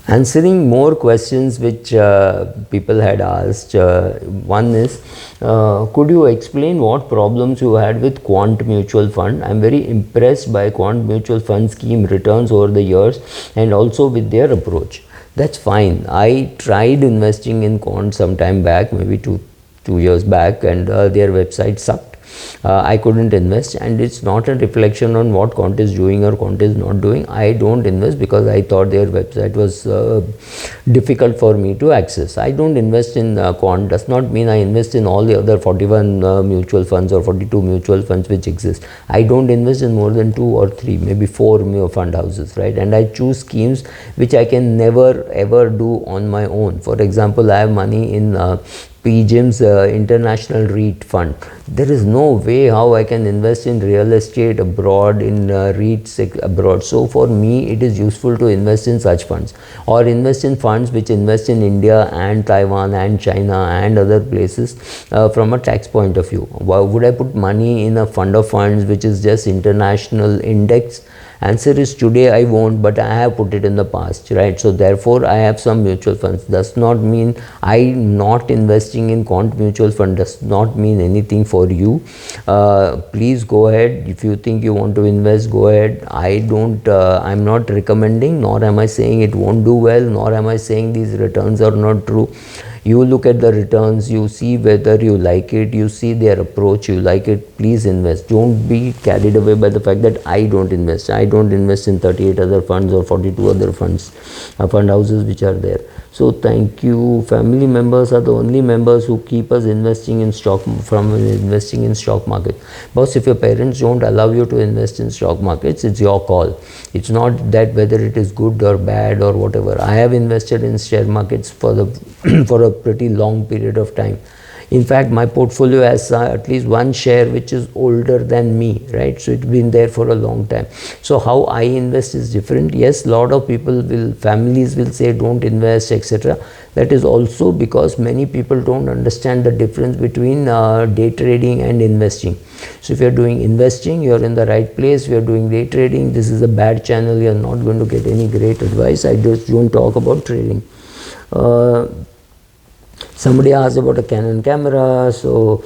Answering more questions which people had asked. One is, could you explain what problems you had with Quant Mutual Fund? I'm very impressed by Quant Mutual Fund scheme returns over the years and also with their approach. That's fine. I tried investing in Quant some time back, maybe two years back, and their website sucked. I couldn't invest, and it's not a reflection on what Quant is doing or Quant is not doing. I don't invest because I thought their website was difficult for me to access. I don't invest in Quant. Does not mean I invest in all the other 41 mutual funds or 42 mutual funds which exist. I don't invest in more than 2 or 3, maybe 4 fund houses, right? And I choose schemes which I can never ever do on my own. For example, I have money in PGIM's International REIT Fund. There is no way how I can invest in real estate abroad, in REITs abroad. So for me, it is useful to invest in such funds, or invest in funds which invest in India and Taiwan and China and other places from a tax point of view. Why would I put money in a fund of funds which is just international index? Answer is today I won't, but I have put it in the past, right? So therefore I have some mutual funds. Does not mean I not investing in Quant Mutual Fund does not mean anything for you. Please go ahead. If you think you want to invest, go ahead. I'm not recommending, nor am I saying it won't do well, nor am I saying these returns are not true. You look at the returns, you see whether you like it, you see their approach, you like it, please invest. Don't be carried away by the fact that I don't invest. I don't invest in 38 other funds or 42 other funds, fund houses which are there. So thank you. Family members are the only members who keep us investing in stock market. Boss, if your parents don't allow you to invest in stock markets, it's your call. It's not that whether it is good or bad or whatever. I have invested in share markets for a pretty long period of time. In fact, my portfolio has at least one share which is older than me, right? So it's been there for a long time. So how I invest is different. Yes, a lot of families will say don't invest, etc. That is also because many people don't understand the difference between day trading and investing. So if you're doing investing, you're in the right place. If you're doing day trading, this is a bad channel. You're not going to get any great advice. I just don't talk about trading. Somebody asked about a Canon camera. So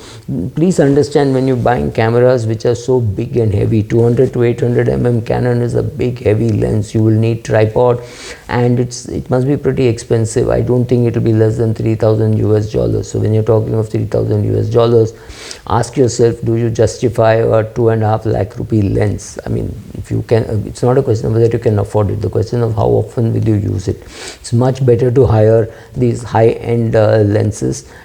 please understand, when you're buying cameras which are so big and heavy, 200 to 800 mm Canon is a big heavy lens. You will need tripod, and it must be pretty expensive. I don't think it will be less than $3,000 US. So when you're talking of $3,000 US, ask yourself, do you justify a 2.5 lakh rupee lens? I mean, if you can, it's not a question of whether you can afford it. The question of how often will you use it. It's much better to hire these high-end lenses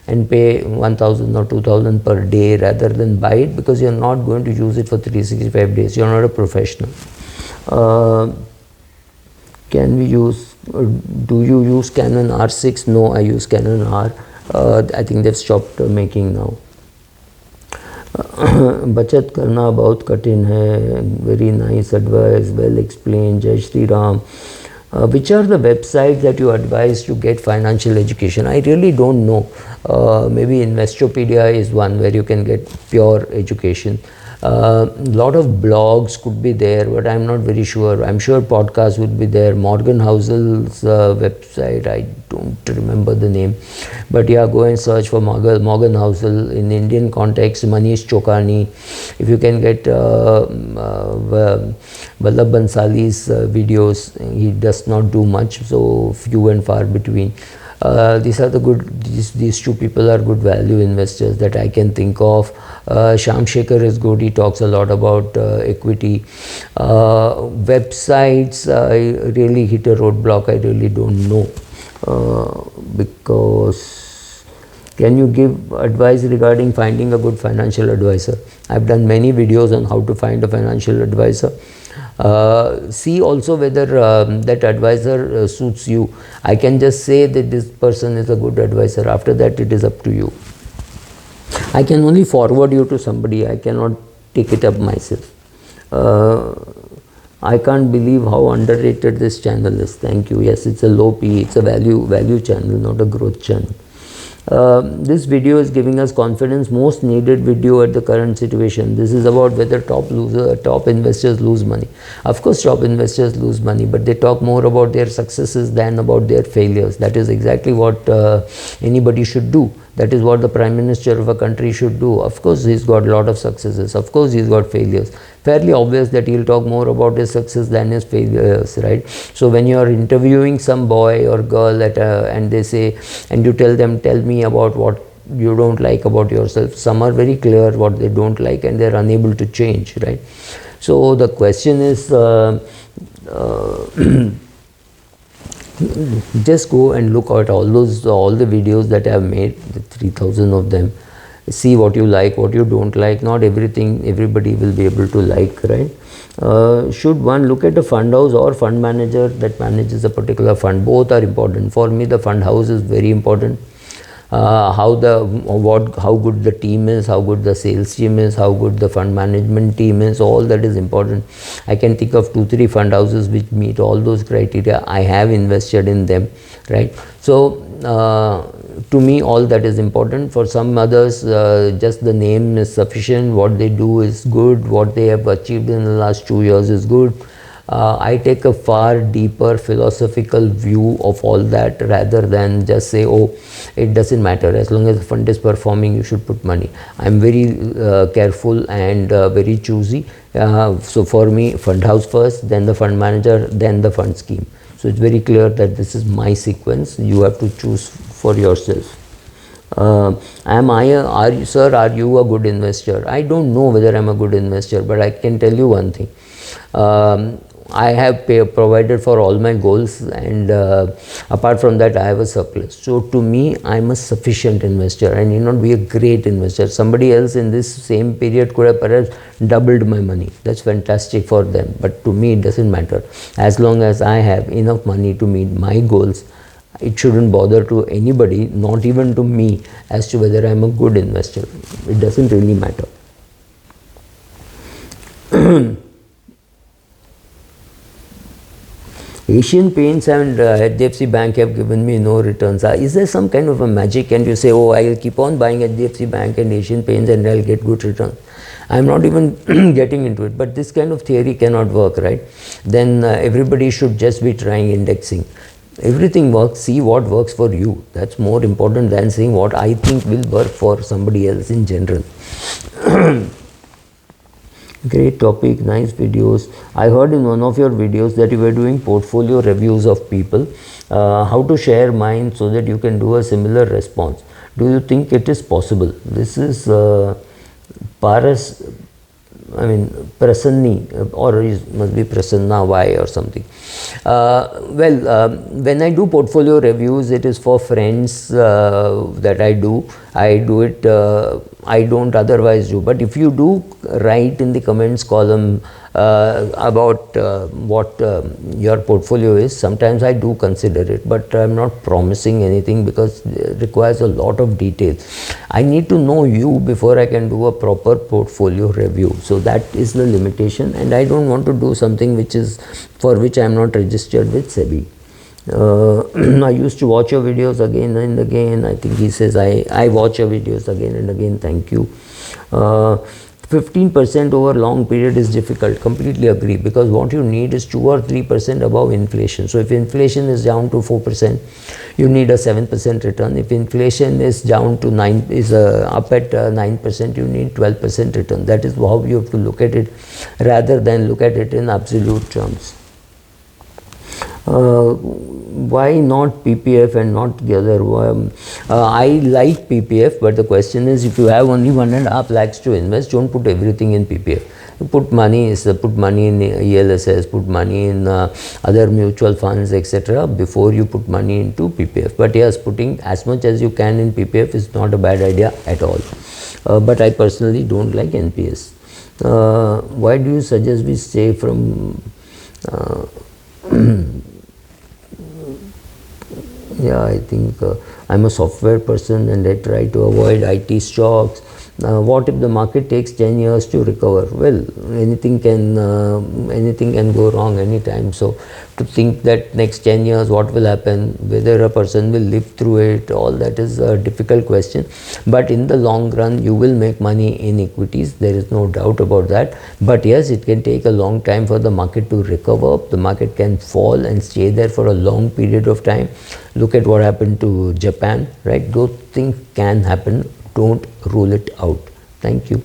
and pay 1,000 or 2,000 per day rather than buy it, because you're not going to use it for 365 days. You're not a professional. Do you use Canon R6? No, I use Canon R. I think they've stopped making now. बचत करना बहुत कठिन है. Very nice advice, well explained. Jai Shri Ram. Which are the websites that you advise to get financial education? I really don't know. Maybe Investopedia is one where you can get pure education. Lot of blogs could be there, but I'm not very sure. I'm sure podcasts would be there. Morgan Housel's website, I don't remember the name, but yeah, go and search for Morgan Housel. In Indian context, Manish Chokani. If you can get Vallabh Bansali's videos, he does not do much, so few and far between. These are the these two people are good value investors that I can think of. Shyam Shekhar is good. He talks a lot about equity. Websites, I really hit a roadblock. I really don't know. Because can you give advice regarding finding a good financial advisor? I've done many videos on how to find a financial advisor. See also whether that advisor suits you. I can just say that this person is a good advisor. After that, it is up to you. I can only forward you to somebody. I cannot take it up myself. I can't believe how underrated this channel is. Thank you. Yes, it's a low PE. It's a value channel, not a growth channel. This video is giving us confidence, most needed video at the current situation. This is about whether top investors lose money. Of course top investors lose money, but they talk more about their successes than about their failures. That is exactly what anybody should do. That is what the Prime Minister of a country should do. Of course he's got a lot of successes, of course he's got failures. Fairly obvious that he'll talk more about his success than his failures, right? So when you are interviewing some boy or girl and they say, and you tell them, tell me about what you don't like about yourself, some are very clear what they don't like and they're unable to change, right? So the question is, just go and look at all the videos that I have made, the 3,000 of them. See what you like, what you don't like. Not everything everybody will be able to like, right? Should one look at a fund house or fund manager that manages a particular fund? Both are important. For me, the fund house is very important. How good the team is, how good the sales team is, how good the fund management team is, all that is important. I can think of 2-3 fund houses which meet all those criteria. I have invested in them, right? So to me all that is important. For some others, just the name is sufficient. What they do is good, what they have achieved in the last 2 years is good. I take a far deeper philosophical view of all that, rather than just say, oh, it doesn't matter, as long as the fund is performing you should put money. I'm very careful and very choosy. So for me, fund house first, then the fund manager, then the fund scheme. So it's very clear that this is my sequence. You have to choose for yourself. Sir, are you a good investor? I don't know whether I'm a good investor, but I can tell you one thing. I have provided for all my goals, and apart from that I have a surplus. So to me, I'm a sufficient investor. I need not be a great investor. Somebody else in this same period could have perhaps doubled my money. That's fantastic for them, but to me it doesn't matter. As long as I have enough money to meet my goals, it shouldn't bother to anybody, not even to me, as to whether I'm a good investor. It doesn't really matter. Asian Paints and HDFC Bank have given me no returns. Is there some kind of a magic? And you say, oh, I'll keep on buying HDFC Bank and Asian Paints and I'll get good returns. I'm not even getting into it, but this kind of theory cannot work, right? Then everybody should just be trying indexing. Everything works, see what works for you. That's more important than saying what I think will work for somebody else in general. Great topic, nice videos. I heard in one of your videos that you were doing portfolio reviews of people. How to share mine so that you can do a similar response? Do you think it is possible? This is Prasanni, or it must be Prasanna Y or something. When I do portfolio reviews, it is for friends that I do. I do it, I don't otherwise do. But if you do write in the comments column about what your portfolio is, sometimes I do consider it, but I'm not promising anything because it requires a lot of detail. I need to know you before I can do a proper portfolio review. So that is the limitation, and I don't want to do something for which I am not registered with SEBI. I used to watch your videos again and again. I think he says I watch your videos again and again. Thank you. 15% over long period is difficult. Completely agree, because what you need is 2 or 3% above inflation. So if inflation is down to 4%, you need a 7% return. If inflation is down to up at 9%, you need 12% return. That is how you have to look at it, rather than look at it in absolute terms. Why not PPF and not the other? I like PPF, but the question is, if you have only 1.5 lakhs to invest, don't put everything in PPF. You put money in ELSS, put money in other mutual funds, etc. before you put money into PPF. But yes, putting as much as you can in PPF is not a bad idea at all. But I personally don't like NPS. Why do you suggest we stay from yeah, I think I'm a software person and I try to avoid IT stocks. What if the market takes 10 years to recover? Well, anything can go wrong anytime. So to think that next 10 years what will happen, whether a person will live through it, all that is a difficult question. But in the long run you will make money in equities, there is no doubt about that. But yes, it can take a long time for the market to recover. The market can fall and stay there for a long period of time. Look at what happened to Japan, right? Those things can happen. Don't rule it out. Thank you.